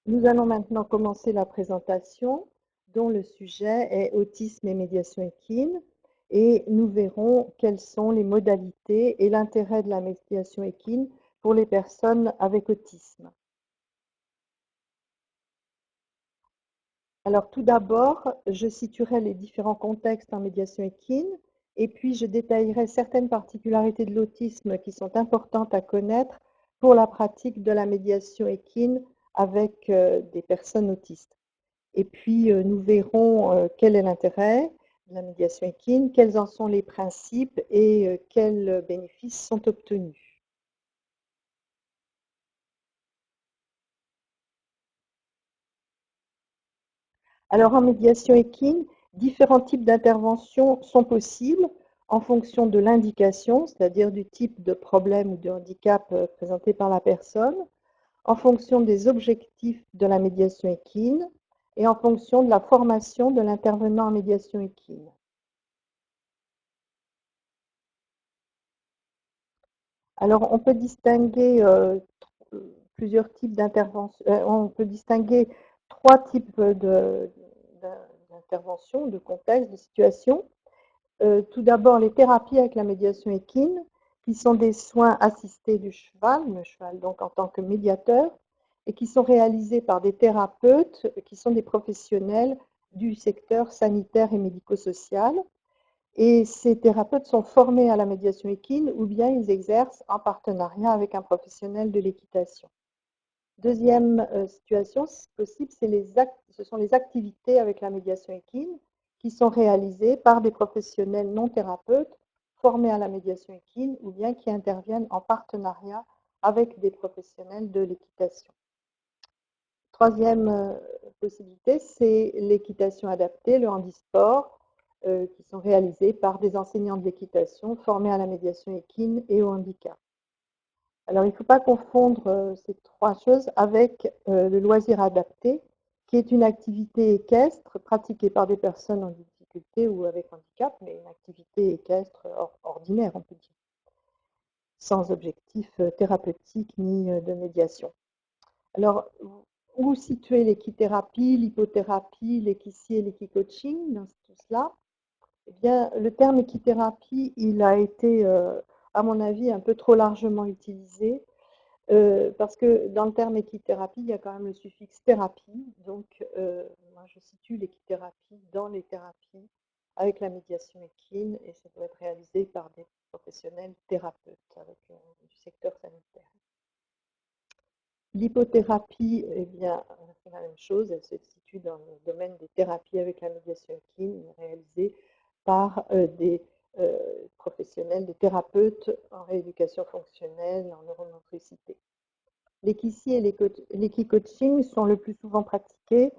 Nous allons maintenant commencer la présentation dont le sujet est autisme et médiation équine et nous verrons quelles sont les modalités et l'intérêt de la médiation équine pour les personnes avec autisme. Alors tout d'abord, je situerai les différents contextes en médiation équine et puis je détaillerai certaines particularités de l'autisme qui sont importantes à connaître pour la pratique de la médiation équine avec des personnes autistes. Et puis, nous verrons quel est l'intérêt de la médiation équine, quels en sont les principes et quels bénéfices sont obtenus. Alors, en médiation équine, différents types d'interventions sont possibles en fonction de l'indication, c'est-à-dire du type de problème ou de handicap présenté par la personne, en fonction des objectifs de la médiation équine et en fonction de la formation de l'intervenant en médiation équine. Alors, on peut distinguer plusieurs types d'interventions. On peut distinguer trois types d'interventions, de contextes, de situations. Tout d'abord, les thérapies avec la médiation équine, qui sont des soins assistés du cheval, le cheval donc en tant que médiateur, et qui sont réalisés par des thérapeutes qui sont des professionnels du secteur sanitaire et médico-social. Et ces thérapeutes sont formés à la médiation équine ou bien ils exercent en partenariat avec un professionnel de l'équitation. Deuxième situation possible, ce sont les activités avec la médiation équine qui sont réalisées par des professionnels non thérapeutes formés à la médiation équine ou bien qui interviennent en partenariat avec des professionnels de l'équitation. Troisième possibilité, c'est l'équitation adaptée, le handisport, qui sont réalisés par des enseignants de l'équitation formés à la médiation équine et au handicap. Alors, il ne faut pas confondre ces trois choses avec le loisir adapté, qui est une activité équestre pratiquée par des personnes en difficulté ou avec handicap, mais une activité équestre ordinaire, on peut dire, sans objectif thérapeutique ni de médiation. Alors, où situer l'équithérapie, l'hypothérapie, l'équitie et l'équicoaching dans tout cela? Eh bien, le terme équithérapie, il a été, à mon avis, un peu trop largement utilisé, parce que dans le terme équithérapie, il y a quand même le suffixe thérapie. Donc, moi, je situe l'équithérapie dans les thérapies avec la médiation équine et ça doit être réalisé par des professionnels thérapeutes avec, du secteur sanitaire. L'hypothérapie, eh bien, c'est la même chose, elle se situe dans le domaine des thérapies avec la médiation équine, réalisée par des professionnels, des thérapeutes en rééducation fonctionnelle, en neuromotricité. L'équitie et l'équicoaching sont le plus souvent pratiqués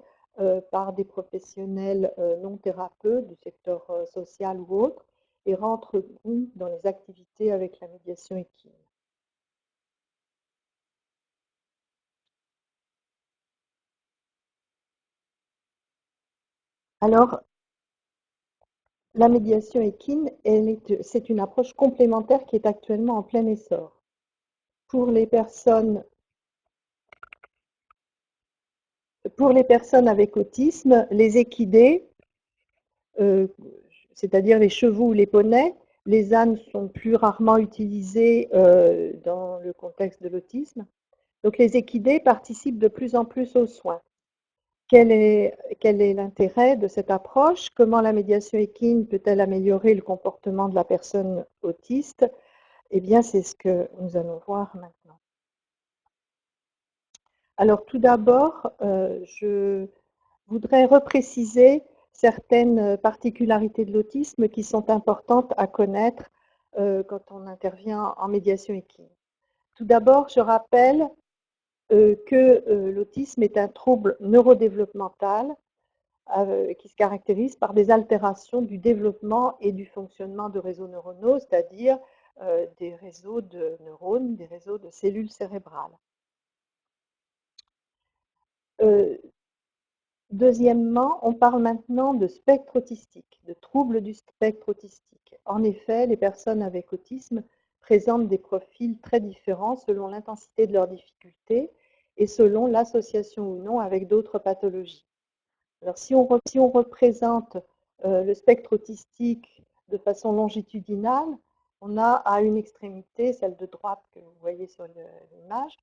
par des professionnels non thérapeutes du secteur social ou autre et rentrent dans les activités avec la médiation équine. Alors, la médiation équine, c'est une approche complémentaire qui est actuellement en plein essor. Pour les personnes, pour les personnes avec autisme, les équidés, euh, c'est-à-dire les chevaux ou les poneys, les ânes sont plus rarement utilisés dans le contexte de l'autisme. Donc les équidés participent de plus en plus aux soins. Quel est l'intérêt de cette approche? Comment la médiation équine peut-elle améliorer le comportement de la personne autiste? Eh bien, c'est ce que nous allons voir maintenant. Alors, tout d'abord, je voudrais repréciser certaines particularités de l'autisme qui sont importantes à connaître quand on intervient en médiation équine. Tout d'abord, je rappelle que l'autisme est un trouble neurodéveloppemental qui se caractérise par des altérations du développement et du fonctionnement de réseaux neuronaux, c'est-à-dire des réseaux de neurones, des réseaux de cellules cérébrales. Euh, Deuxièmement, on parle maintenant de spectre autistique, de troubles du spectre autistique. En effet, les personnes avec autisme présentent des profils très différents selon l'intensité de leurs difficultés et selon l'association ou non avec d'autres pathologies. Alors si on représente le spectre autistique de façon longitudinale, on a à une extrémité, celle de droite que vous voyez sur l'image,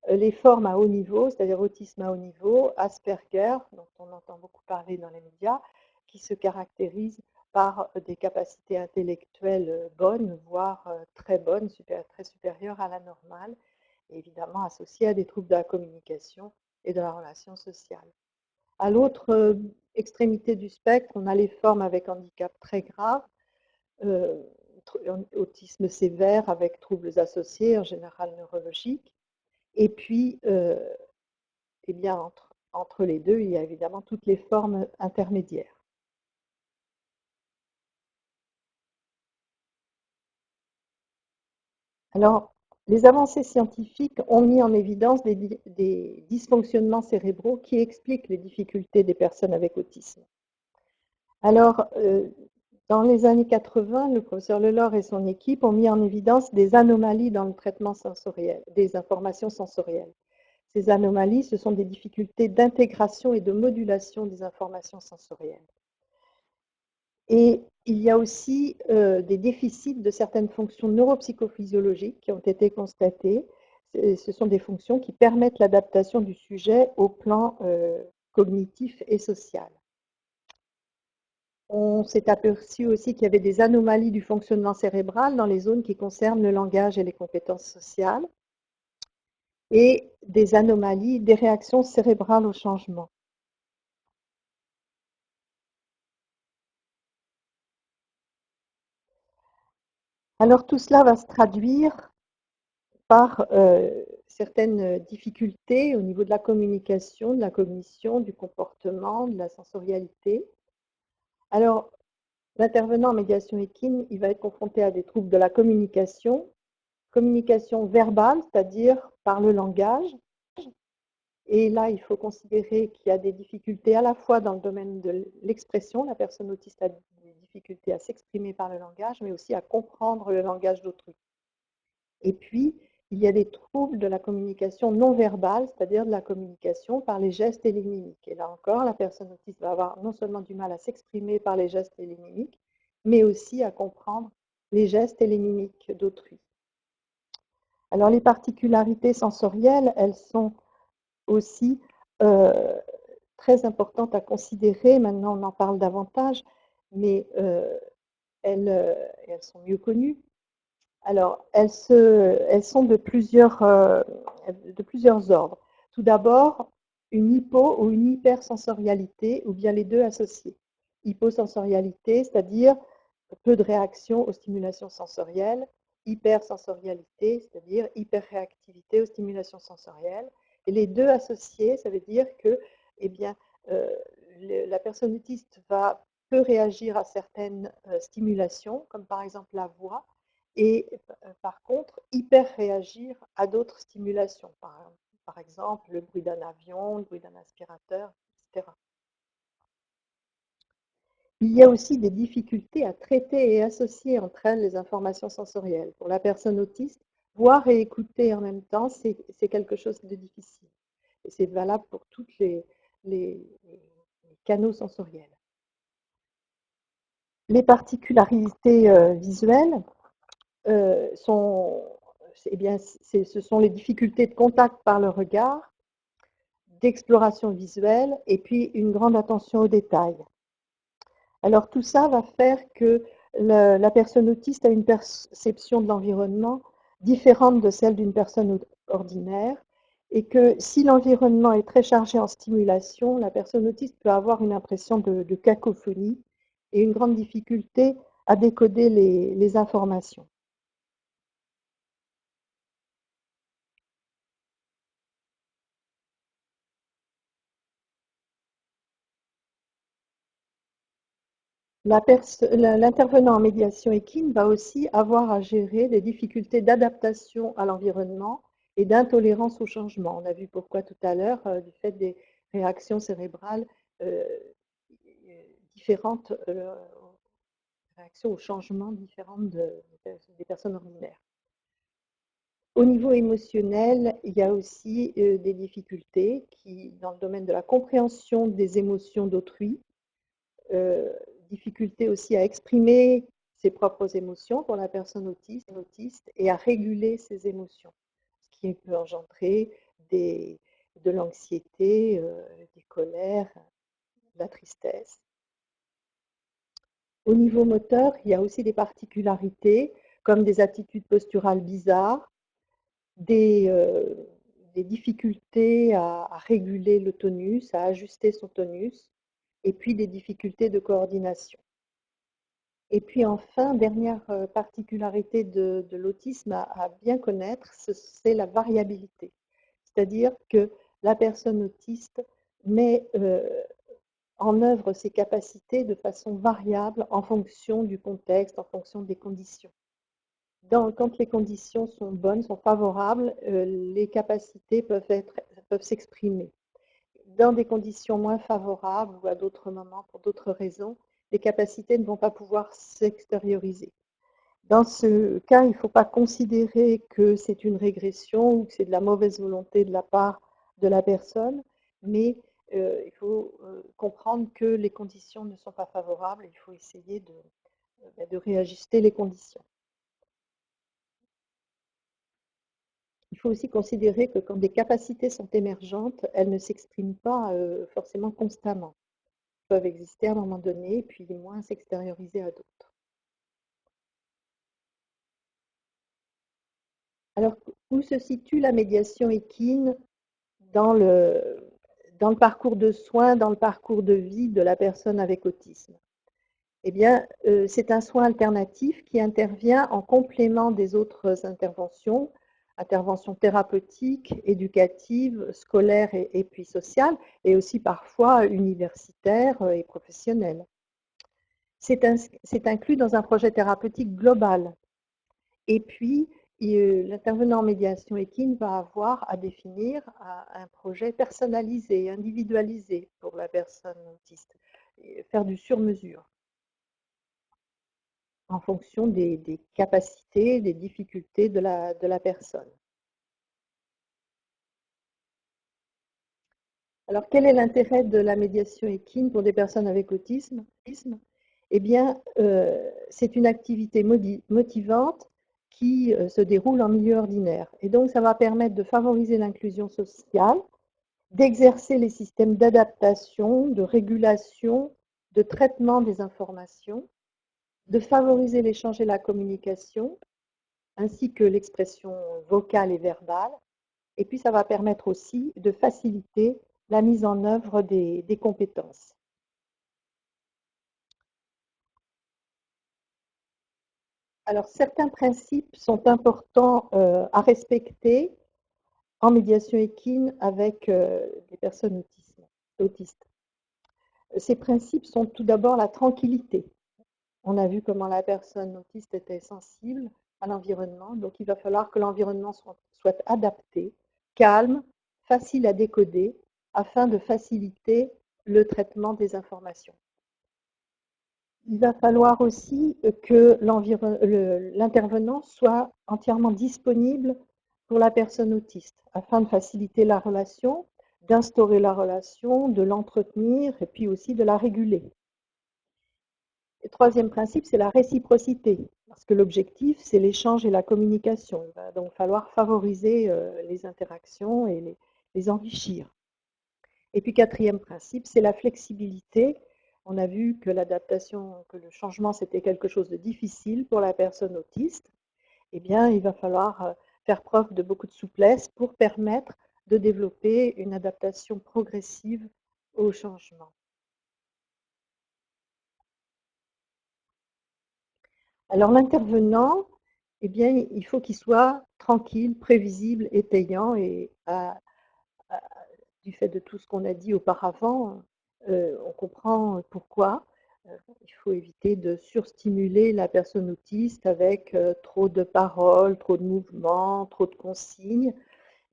les formes à haut niveau, c'est-à-dire autisme à haut niveau, Asperger, dont on entend beaucoup parler dans les médias, qui se caractérise par des capacités intellectuelles bonnes, voire très bonnes, très supérieures à la normale, et évidemment associées à des troubles de la communication et de la relation sociale. À l'autre extrémité du spectre, on a les formes avec handicap très grave, euh, autisme sévère avec troubles associés, en général neurologiques. Et puis, eh bien, entre les deux, il y a évidemment toutes les formes intermédiaires. Alors, les avancées scientifiques ont mis en évidence des dysfonctionnements cérébraux qui expliquent les difficultés des personnes avec autisme. Alors, dans les années 80, le professeur Lelor et son équipe ont mis en évidence des anomalies dans le traitement sensoriel, des informations sensorielles. Ces anomalies, ce sont des difficultés d'intégration et de modulation des informations sensorielles. Et il y a aussi des déficits de certaines fonctions neuropsychophysiologiques qui ont été constatées. Ce sont des fonctions qui permettent l'adaptation du sujet au plan cognitif et social. On s'est aperçu aussi qu'il y avait des anomalies du fonctionnement cérébral dans les zones qui concernent le langage et les compétences sociales et des anomalies des réactions cérébrales au changement. Alors tout cela va se traduire par certaines difficultés au niveau de la communication, de la cognition, du comportement, de la sensorialité. Alors l'intervenant en médiation équine, il va être confronté à des troubles de la communication verbale, c'est-à-dire par le langage. Et là, il faut considérer qu'il y a des difficultés à la fois dans le domaine de l'expression, la personne autiste a des difficultés à s'exprimer par le langage, mais aussi à comprendre le langage d'autrui. Et puis, il y a des troubles de la communication non verbale, c'est-à-dire de la communication par les gestes et les mimiques. Et là encore, la personne autiste va avoir non seulement du mal à s'exprimer par les gestes et les mimiques, mais aussi à comprendre les gestes et les mimiques d'autrui. Alors, les particularités sensorielles, elles sont aussi euh, très importantes à considérer. Maintenant, on en parle davantage, mais elles sont mieux connues. Alors, elles sont de plusieurs ordres. Tout d'abord, une hypo ou une hypersensorialité, ou bien les deux associés. Hyposensorialité, c'est-à-dire peu de réaction aux stimulations sensorielles. Hypersensorialité, c'est-à-dire hyperréactivité aux stimulations sensorielles. Et les deux associés, ça veut dire que eh bien, euh, la personne autiste peut réagir à certaines stimulations, comme par exemple la voix, et par contre, hyper réagir à d'autres stimulations, par exemple le bruit d'un avion, le bruit d'un aspirateur, etc. Il y a aussi des difficultés à traiter et associer entre elles les informations sensorielles. Pour la personne autiste, voir et écouter en même temps, c'est quelque chose de difficile. Et c'est valable pour tous les canaux sensoriels. Les particularités visuelles sont, eh bien, ce sont les difficultés de contact par le regard, d'exploration visuelle et puis une grande attention aux détails. Alors tout ça va faire que la personne autiste a une perception de l'environnement différente de celle d'une personne ordinaire et que si l'environnement est très chargé en stimulation, la personne autiste peut avoir une impression de cacophonie et une grande difficulté à décoder les informations. L'intervenant en médiation équine va aussi avoir à gérer des difficultés d'adaptation à l'environnement et d'intolérance au changement. On a vu pourquoi tout à l'heure, du fait des réactions cérébrales euh, différentes, réactions au changement différentes des personnes ordinaires. Au niveau émotionnel, il y a aussi des difficultés dans le domaine de la compréhension des émotions d'autrui, euh, difficulté aussi à exprimer ses propres émotions pour la personne autiste et à réguler ses émotions, ce qui peut engendrer des, de l'anxiété, des colères, de la tristesse. Au niveau moteur, il y a aussi des particularités comme des attitudes posturales bizarres, des, euh, des difficultés à réguler le tonus, à ajuster son tonus, et puis des difficultés de coordination. Et puis enfin, dernière particularité de l'autisme à bien connaître, c'est la variabilité. C'est-à-dire que la personne autiste met en œuvre ses capacités de façon variable en fonction du contexte, en fonction des conditions. Quand les conditions sont bonnes, sont favorables, les capacités peuvent s'exprimer. Dans des conditions moins favorables ou à d'autres moments, pour d'autres raisons, les capacités ne vont pas pouvoir s'extérioriser. Dans ce cas, il ne faut pas considérer que c'est une régression ou que c'est de la mauvaise volonté de la part de la personne, mais il faut comprendre que les conditions ne sont pas favorables et il faut essayer de réajuster les conditions. Il faut aussi considérer que quand des capacités sont émergentes, elles ne s'expriment pas forcément constamment. Elles peuvent exister à un moment donné, puis moins s'extérioriser à d'autres. Alors, où se situe la médiation équine dans le, dans le parcours de soins, dans le parcours de vie de la personne avec autisme? Eh bien, c'est un soin alternatif qui intervient en complément des autres interventions, interventions thérapeutiques, éducatives, scolaires et puis sociales, et aussi parfois universitaires et professionnelles. C'est inclus dans un projet thérapeutique global. Et puis, l'intervenant en médiation équine va avoir à définir un projet personnalisé, individualisé pour la personne autiste, et faire du sur-mesure en fonction des capacités, des difficultés de la personne. Alors, quel est l'intérêt de la médiation équine pour des personnes avec autisme? Eh bien, c'est une activité motivante qui se déroule en milieu ordinaire. Et donc, ça va permettre de favoriser l'inclusion sociale, d'exercer les systèmes d'adaptation, de régulation, de traitement des informations, de favoriser l'échange et la communication, ainsi que l'expression vocale et verbale. Et puis, ça va permettre aussi de faciliter la mise en œuvre des compétences. Alors, certains principes sont importants à respecter en médiation équine avec les personnes autistes. Ces principes sont tout d'abord la tranquillité. On a vu comment la personne autiste était sensible à l'environnement, donc il va falloir que l'environnement soit adapté, calme, facile à décoder, afin de faciliter le traitement des informations. Il va falloir aussi que l'intervenant soit entièrement disponible pour la personne autiste, afin de faciliter la relation, d'instaurer la relation, de l'entretenir et puis aussi de la réguler. Le troisième principe, c'est la réciprocité, parce que l'objectif, c'est l'échange et la communication. Il va donc falloir favoriser les interactions et les enrichir. Et puis, quatrième principe, c'est la flexibilité. On a vu que l'adaptation, que le changement, c'était quelque chose de difficile pour la personne autiste. Eh bien, il va falloir faire preuve de beaucoup de souplesse pour permettre de développer une adaptation progressive au changement. Alors l'intervenant, eh bien, il faut qu'il soit tranquille, prévisible, étayant et à, du fait de tout ce qu'on a dit auparavant, on comprend pourquoi. Il faut éviter de surstimuler la personne autiste avec trop de paroles, trop de mouvements, trop de consignes.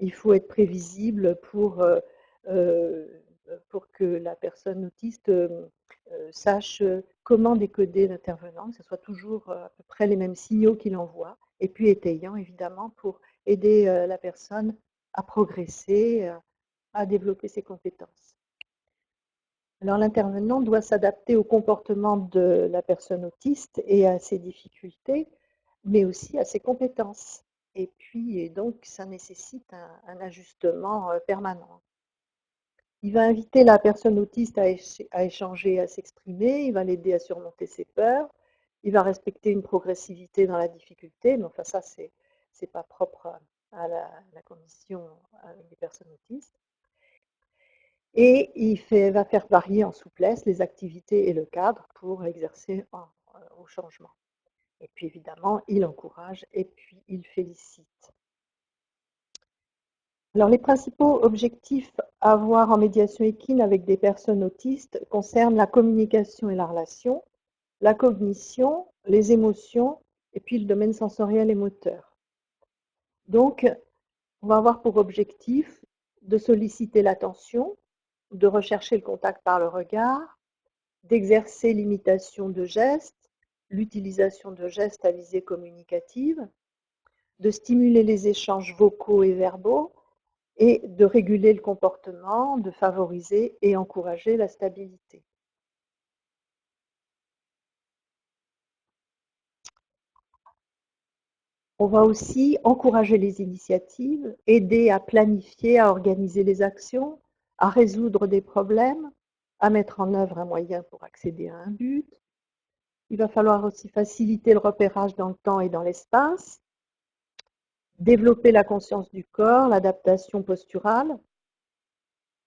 Il faut être prévisible euh, pour que la personne autiste sache comment décoder l'intervenant, que ce soit toujours à peu près les mêmes signaux qu'il envoie, et puis étayant évidemment pour aider la personne à progresser, à développer ses compétences. Alors l'intervenant doit s'adapter au comportement de la personne autiste et à ses difficultés, mais aussi à ses compétences. Et puis, donc, ça nécessite un ajustement permanent. Il va inviter la personne autiste à échanger, à s'exprimer, il va l'aider à surmonter ses peurs, il va respecter une progressivité dans la difficulté, mais enfin ça, c'est pas propre à la condition des personnes autistes. Et va faire varier en souplesse les activités et le cadre pour exercer au changement. Et puis évidemment, il encourage et puis il félicite. Alors les principaux objectifs à avoir en médiation équine avec des personnes autistes concernent la communication et la relation, la cognition, les émotions et puis le domaine sensoriel et moteur. Donc, on va avoir pour objectif de solliciter l'attention, de rechercher le contact par le regard, d'exercer l'imitation de gestes, l'utilisation de gestes à visée communicative, de stimuler les échanges vocaux et verbaux et de réguler le comportement, de favoriser et encourager la stabilité. On va aussi encourager les initiatives, aider à planifier, à organiser les actions, à résoudre des problèmes, à mettre en œuvre un moyen pour accéder à un but. Il va falloir aussi faciliter le repérage dans le temps et dans l'espace, développer la conscience du corps, l'adaptation posturale,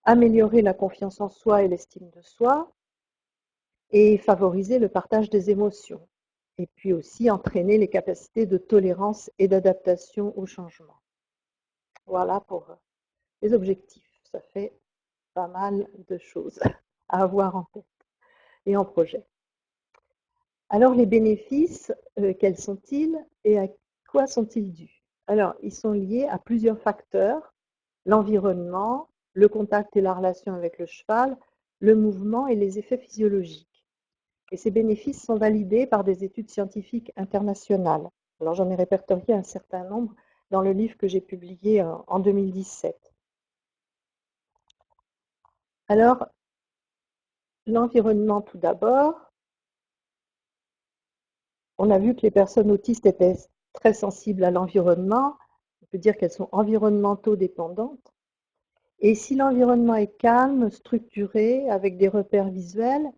améliorer la confiance en soi et l'estime de soi, et favoriser le partage des émotions. Et puis aussi entraîner les capacités de tolérance et d'adaptation au changement. Voilà pour les objectifs. Ça fait pas mal de choses à avoir en tête et en projet. Alors les bénéfices, quels sont-ils et à quoi sont-ils dus? Alors, ils sont liés à plusieurs facteurs: l'environnement, le contact et la relation avec le cheval, le mouvement et les effets physiologiques. Et ces bénéfices sont validés par des études scientifiques internationales. Alors j'en ai répertorié un certain nombre dans le livre que j'ai publié en 2017. Alors, l'environnement tout d'abord. On a vu que les personnes autistes étaient très sensibles à l'environnement. On peut dire qu'elles sont environnementaux dépendantes. Et si l'environnement est calme, structuré, avec des repères visuels,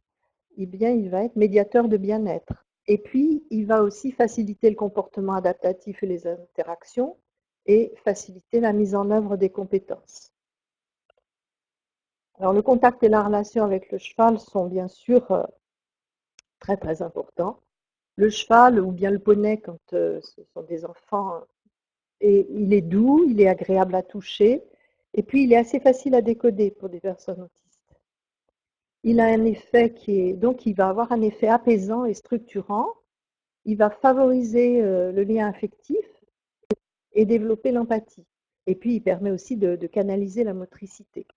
eh bien, il va être médiateur de bien-être. Et puis, il va aussi faciliter le comportement adaptatif et les interactions et faciliter la mise en œuvre des compétences. Alors, le contact et la relation avec le cheval sont bien sûr très très importants. Le cheval ou bien le poney, quand ce sont des enfants, et il est doux, il est agréable à toucher, et puis il est assez facile à décoder pour des personnes autistes. Il a un effet donc il va avoir un effet apaisant et structurant. Il va favoriser le lien affectif et développer l'empathie. Et puis il permet aussi de canaliser la motricité.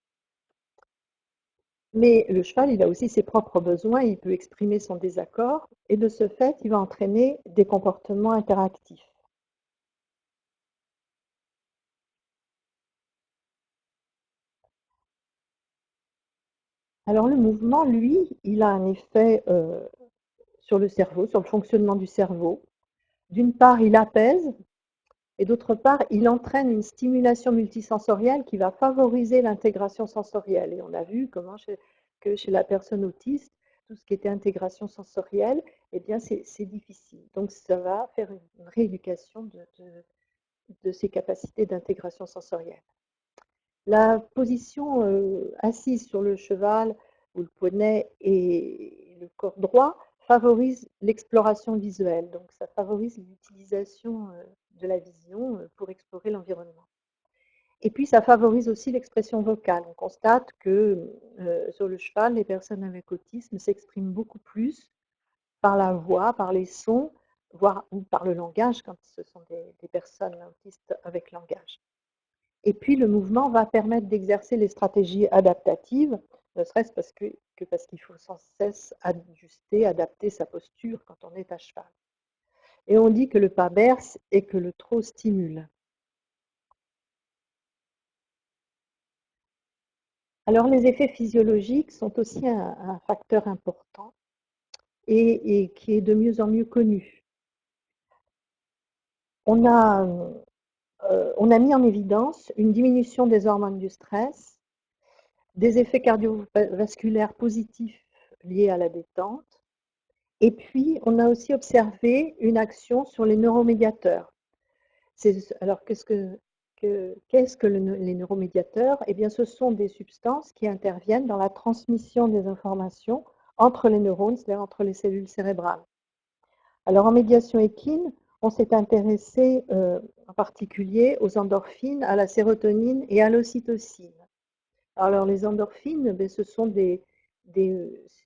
Mais le cheval, il a aussi ses propres besoins, il peut exprimer son désaccord, et de ce fait, il va entraîner des comportements interactifs. Alors le mouvement, lui, il a un effet sur le cerveau, sur le fonctionnement du cerveau. D'une part, il apaise et d'autre part, il entraîne une stimulation multisensorielle qui va favoriser l'intégration sensorielle. Et on a vu comment que chez la personne autiste, tout ce qui était intégration sensorielle, eh bien c'est difficile. Donc ça va faire une rééducation de ses capacités d'intégration sensorielle. La position assise sur le cheval ou le poney et le corps droit favorise l'exploration visuelle. Donc ça favorise l'utilisation de la vision pour explorer l'environnement. Et puis ça favorise aussi l'expression vocale. On constate que sur le cheval, les personnes avec autisme s'expriment beaucoup plus par la voix, par les sons, voire ou par le langage quand ce sont des personnes autistes avec langage. Et puis le mouvement va permettre d'exercer les stratégies adaptatives, ne serait-ce parce qu'il faut sans cesse ajuster, adapter sa posture quand on est à cheval. Et on dit que le pas berce et que le trot stimule. Alors les effets physiologiques sont aussi un facteur important et qui est de mieux en mieux connu. On a, on a mis en évidence une diminution des hormones du stress, des effets cardiovasculaires positifs liés à la détente, et puis on a aussi observé une action sur les neuromédiateurs. Alors qu'est-ce que les neuromédiateurs? Eh bien, ce sont des substances qui interviennent dans la transmission des informations entre les neurones, c'est-à-dire entre les cellules cérébrales. Alors en médiation équine, on s'est intéressé en particulier aux endorphines, à la sérotonine et à l'ocytocine. Alors les endorphines, ben, ce sont c'est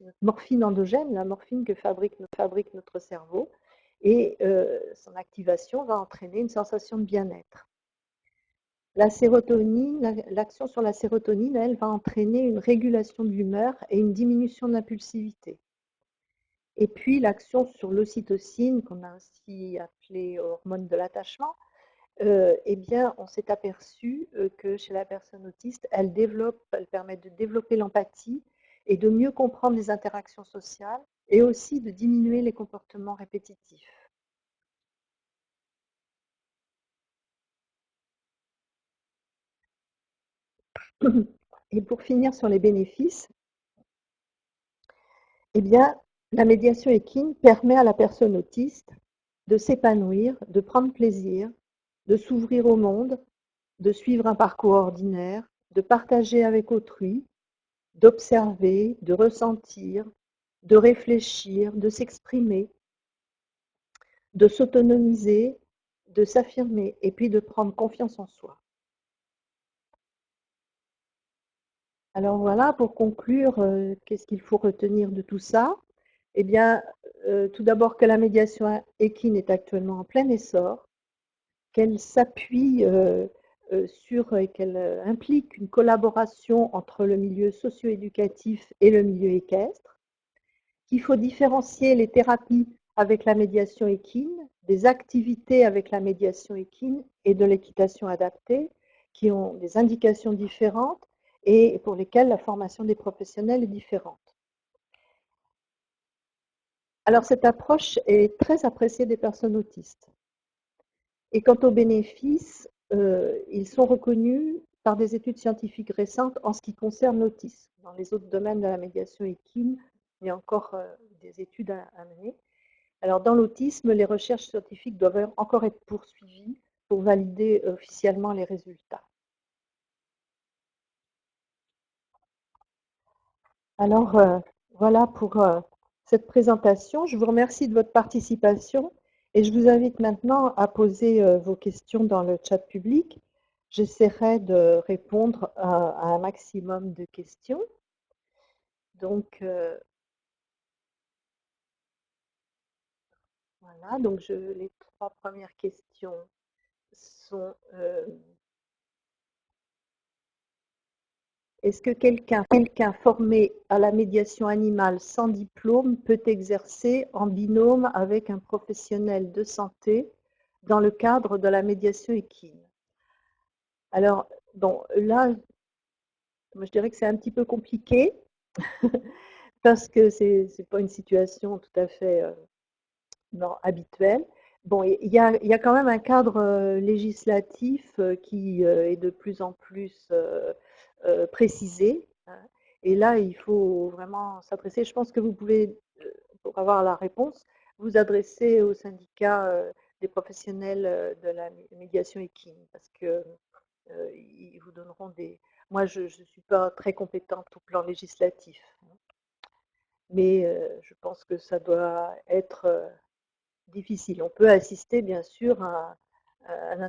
notre morphine endogène, la morphine que fabrique notre cerveau, et son activation va entraîner une sensation de bien-être. La sérotonine, l'action sur la sérotonine, elle, va entraîner une régulation de l'humeur et une diminution de l'impulsivité. Et puis l'action sur l'ocytocine, qu'on a aussi appelée hormone de l'attachement, eh bien, on s'est aperçu que chez la personne autiste, elle permet de développer l'empathie et de mieux comprendre les interactions sociales et aussi de diminuer les comportements répétitifs. Et pour finir sur les bénéfices, eh bien, la médiation équine permet à la personne autiste de s'épanouir, de prendre plaisir, de s'ouvrir au monde, de suivre un parcours ordinaire, de partager avec autrui, d'observer, de ressentir, de réfléchir, de s'exprimer, de s'autonomiser, de s'affirmer et puis de prendre confiance en soi. Alors voilà, pour conclure, qu'est-ce qu'il faut retenir de tout ça? Eh bien, tout d'abord que la médiation équine est actuellement en plein essor, qu'elle s'appuie sur et qu'elle implique une collaboration entre le milieu socio-éducatif et le milieu équestre, qu'il faut différencier les thérapies avec la médiation équine, des activités avec la médiation équine et de l'équitation adaptée, qui ont des indications différentes et pour lesquelles la formation des professionnels est différente. Alors cette approche est très appréciée des personnes autistes. Et quant aux bénéfices, ils sont reconnus par des études scientifiques récentes en ce qui concerne l'autisme. Dans les autres domaines de la médiation équine, il y a encore des études à mener. Alors dans l'autisme, les recherches scientifiques doivent encore être poursuivies pour valider officiellement les résultats. Alors voilà pour cette présentation. Je vous remercie de votre participation et je vous invite maintenant à poser vos questions dans le chat public. J'essaierai de répondre à un maximum de questions. Donc voilà, donc les 3 premières questions sont est-ce que quelqu'un formé à la médiation animale sans diplôme peut exercer en binôme avec un professionnel de santé dans le cadre de la médiation équine? Alors, bon, là, moi, je dirais que c'est un petit peu compliqué parce que c'est pas une situation tout à fait non, habituelle. Bon, il y a quand même un cadre législatif qui est de plus en plus précisé, hein. Et là, il faut vraiment s'adresser. Je pense que vous pouvez, pour avoir la réponse, vous adresser au syndicat des professionnels de la médiation équine, parce que ils vous donneront des. Moi, je ne suis pas très compétente au plan législatif, hein, mais je pense que ça doit être difficile. On peut assister bien sûr à un